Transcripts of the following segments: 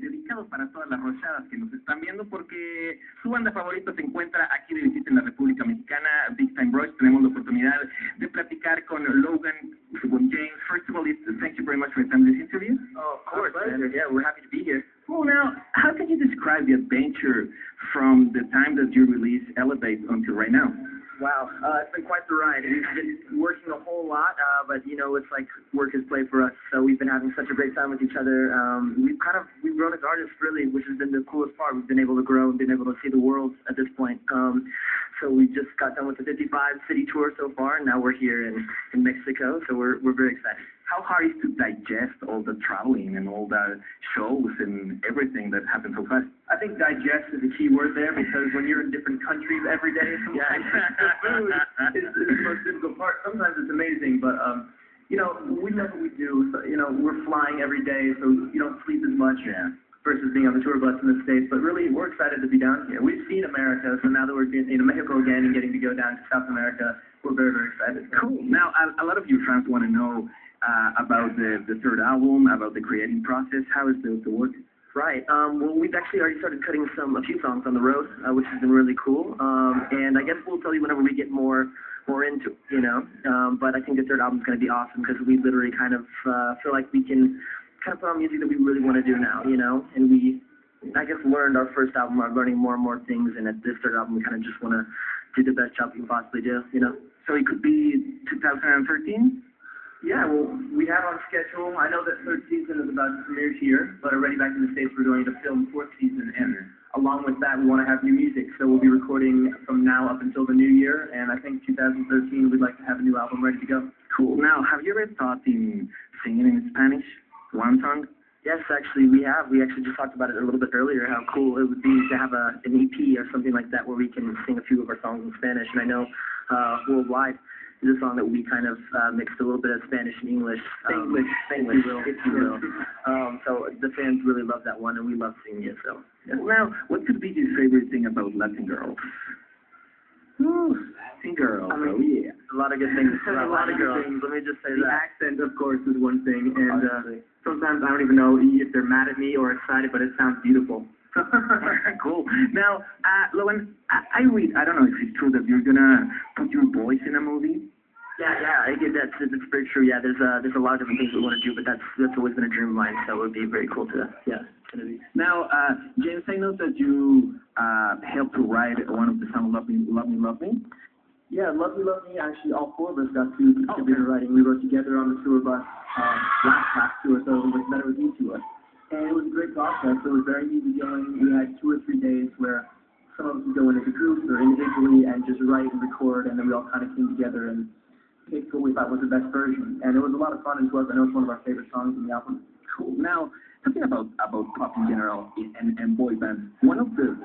dedicado para todas las rochadas que nos están viendo, porque su banda favorita se encuentra aquí de visita en la República Mexicana, Big Time Rush. Tenemos la oportunidad de platicar con Logan, con James. First of all, thank you very much for attending this interview. Oh, of course, man. Yeah, we're happy to be here. Well, now, how can you describe the adventure from the time that you released Elevate until right now? Wow, it's been quite the ride. We've been working a whole lot, but you know, it's like work is play for us. So we've been having such a great time with each other. We've grown as artists, really, which has been the coolest part. We've been able to grow and been able to see the world at this point. So we just got done with the 55-city tour so far, and now we're here in Mexico. So we're very excited. How hard is to digest all the traveling and all the shows and everything that happens so fast? I think digest is a key word there, because when you're in different countries every day, sometimes the food is the most difficult part. Sometimes it's amazing, but you know, we love what we do. So, you know, we're flying every day, so you don't sleep as much. Yeah. Versus being on the tour bus in the States. But really, we're excited to be down here. We've seen America, so now that we're in Mexico again and getting to go down to South America, we're very, very excited. Cool. Now, a lot of you fans want to know about the third album, about the creating process. How is the work? Right. Well, we've actually already started cutting a few songs on the road, which has been really cool. And I guess we'll tell you whenever we get more into it, you know. But I think the third album is going to be awesome, because we literally kind of feel like we can kind of put on music that we really want to do now, you know. And we, I guess, learned our first album, are learning more and more things, and at this third album, we kind of just want to do the best job we can possibly do, you know. So it could be 2013? Yeah, well, we have on schedule. I know that third season is about to premiere here, but already back in the States, we're going to film fourth season, and along with that, we want to have new music. So we'll be recording from now up until the new year, and I think 2013, we'd like to have a new album ready to go. Cool. Now, have you ever thought in singing in Spanish? One song? Yes, actually, we have. We actually just talked about it a little bit earlier, how cool it would be to have an EP or something like that where we can sing a few of our songs in Spanish. And I know Worldwide is a song that we kind of mixed a little bit of Spanish and English. English, if you will. So the fans really love that one, and we love singing it. So. Yeah. Now, what could be your favorite thing about Latin girls? Latin girls, I mean, yeah. A lot of good things. A lot of girls. Things. Let me just say the that. accent, of course, is one thing, and sometimes I don't even know if they're mad at me or excited, but it sounds beautiful. Cool. Now, Logan, I read, I don't know if it's true that you're gonna put your voice in a movie. Yeah, I get that. That's very true. Yeah, there's a lot of different things we want to do, but that's always been a dream of mine. So it would be very cool to Now, James, I know that you helped to write one of the songs, "Love Me, Love Me, Love Me." Yeah, Love Me, Love Me. Actually, all four of us got to contribute to writing. We wrote together on the tour bus last tour, so it was better with you to us. And it was a great process. It was very easy going. We had 2 or 3 days where some of us would go in as a group or individually and just write and record, and then we all kind of came together and picked what we thought was the best version. And it was a lot of fun, and to us, I know it's one of our favorite songs in the album. Cool. Now, talking about pop in general and boy bands, one of the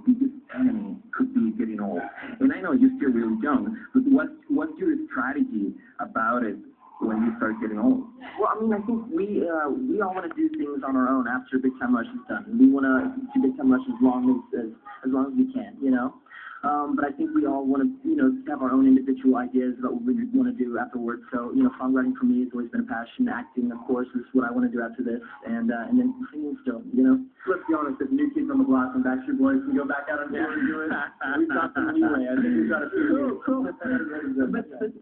biggest enemy could be getting old. And I know you're still really young, but what's your strategy about it when you start getting old? Well, I mean, I think we all want to do things on our own after Big Time Rush is done. We want to do Big Time Rush as long as we can, you know. But I think we all want to, you know, have our own individual ideas about what we want to do afterwards. So, you know, songwriting for me has always been a passion. Acting, of course, is what I want to do after this, and then singing still, you know. Let's be honest, if New Kids on the Block and Backstreet Boys can go back out on tour and do it, we've got some leeway. I think we've got a few. Cool. But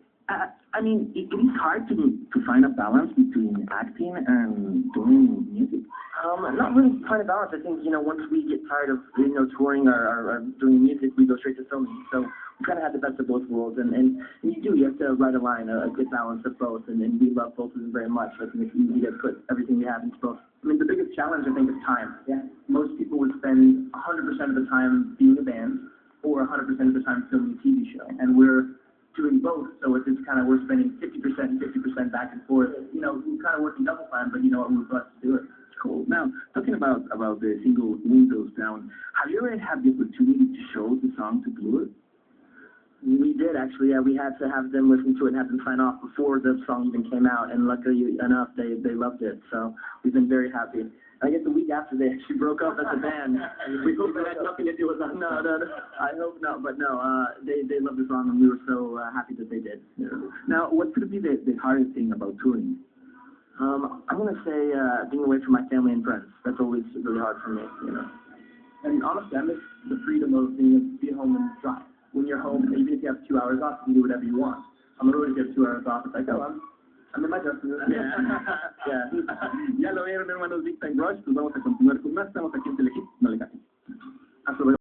I mean, it is hard to find a balance between acting and doing music. Not really find a balance. I think, you know, once we get tired of, you know, touring or doing music, we go straight to filming. So we kind of have the best of both worlds. And you have to write a good balance of both. And we love both of them very much. So I think it's easy to put everything we have into both. I mean, the biggest challenge, I think, is time. Yeah. Most people would spend 100% of the time being a band or 100% of the time filming a TV show. And we're doing both, so it's kind of, we're spending 50% and 50% back and forth. You know, we're kind of working double time, but you know what, we're blessed to do it. Cool. Now, talking about the single Windows Down, have you ever had the opportunity to show the song to Blue? We did, actually. Yeah, we had to have them listen to it and have them sign off before the song even came out, and luckily enough, they loved it. So we've been very happy. I guess the week after they actually broke up as a band. We hope that had nothing to do with us. No. I hope not, but no. They loved the song, and we were so happy that they did. Yeah. Now, what's going to be the hardest thing about touring? I'm going to say being away from my family and friends. That's always really hard for me, you know. And honestly, I miss the freedom of being home and drive. When you're home, even if you have 2 hours off, you can do whatever you want. On the road, if you have 2 hours off, it's like, oh, I'm in my destination. Yeah. Ya lo vieron, hermanos, Big Time Rush. Pues vamos a continuar con más. Estamos aquí en Telehit. No le cambien. Hasta luego.